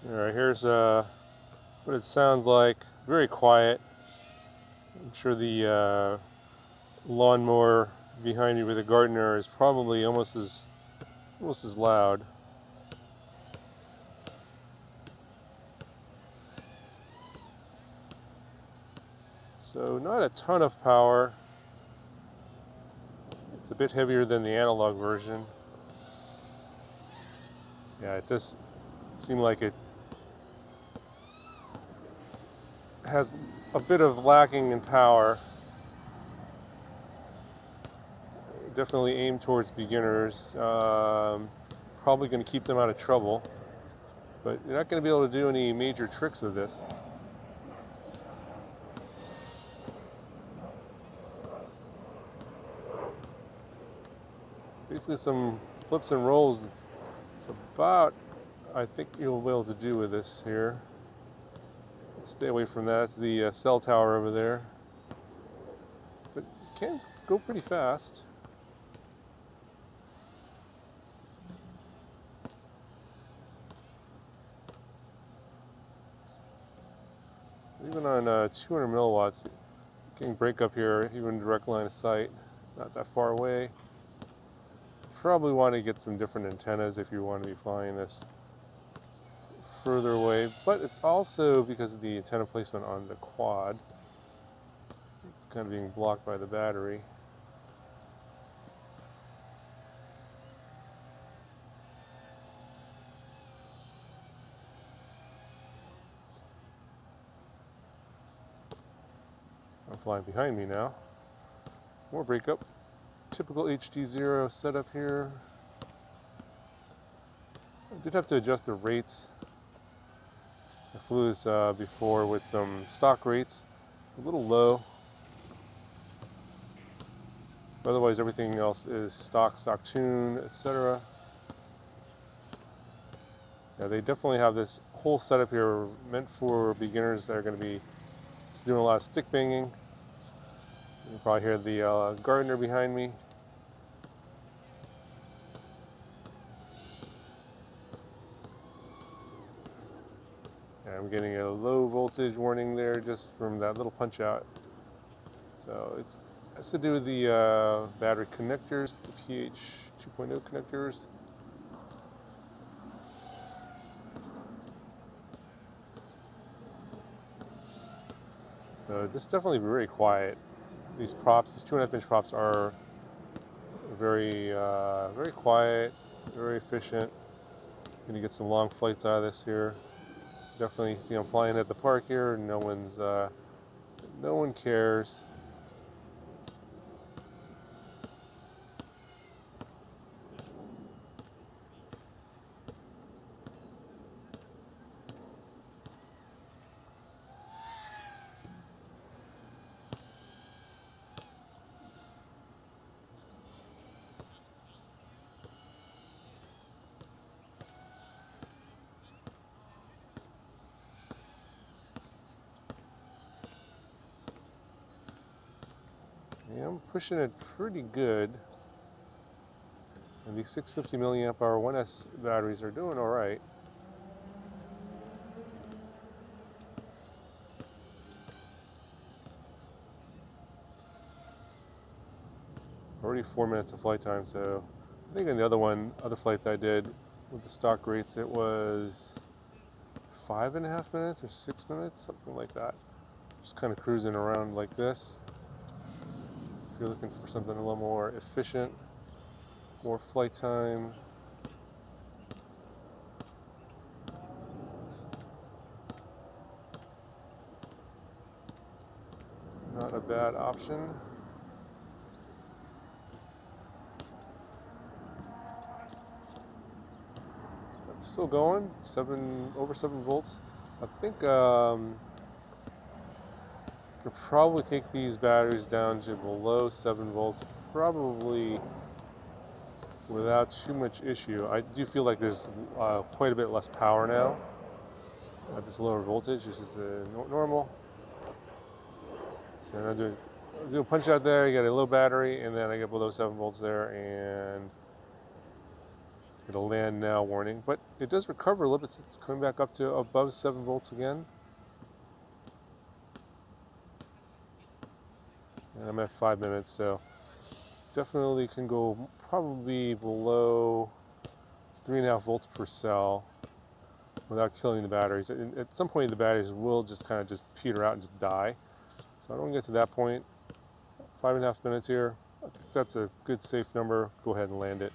Alright, here's what it sounds like. Very quiet. I'm sure the lawnmower behind me with the gardener is probably almost as loud. So not a ton of power. It's a bit heavier than the analog version. Yeah, it does seem like it has a bit of lacking in power. Definitely aimed towards beginners. Probably going to keep them out of trouble, but you're not going to be able to do any major tricks with this. Basically some flips and rolls. It's about, I think you'll be able to do with this here. Stay away from that. It's the cell tower over there. But it can go pretty fast. So even on 200 milliwatts, you can break up here, even direct line of sight, not that far away. Probably want to get some different antennas if you want to be flying this further away, but it's also because of the antenna placement on the quad. It's kind of being blocked by the battery. I'm flying behind me now. More breakup. Typical HDZERO setup here. I did have to adjust the rates. I flew this before with some stock rates. It's a little low. Otherwise, everything else is stock tune, etc. Yeah, they definitely have this whole setup here meant for beginners that are going to be doing a lot of stick banging. You can probably hear the gardener behind me. And I'm getting a low voltage warning there just from that little punch out. So it has to do with the battery connectors, the pH 2.0 connectors. So this is definitely very quiet. These props, these 2.5-inch props are very, very quiet, very efficient. Gonna get some long flights out of this here. Definitely see I'm flying at the park here. No one cares. Yeah, I'm pushing it pretty good. And these 650 milliamp hour 1S batteries are doing all right. Already 4 minutes of flight time, so I think in the other flight that I did with the stock rates, it was 5.5 minutes or 6 minutes, something like that. Just kind of cruising around like this. So if you're looking for something a little more efficient, more flight time, not a bad option. I'm still going, over 7 volts. I think could probably take these batteries down to below 7 volts, probably without too much issue. I do feel like there's quite a bit less power now at this lower voltage, which is normal. So I'm doing a punch out there, you got a low battery, and then I get below 7 volts there, and It'll land now warning, but it does recover a little bit. It's coming back up to above 7 volts again. And I'm at 5 minutes, so definitely can go probably below 3.5 volts per cell without killing the batteries. At some point the batteries will just kind of just peter out and just die. So I don't get to that point. 5.5 minutes here. I think that's a good safe number. Go ahead and land it.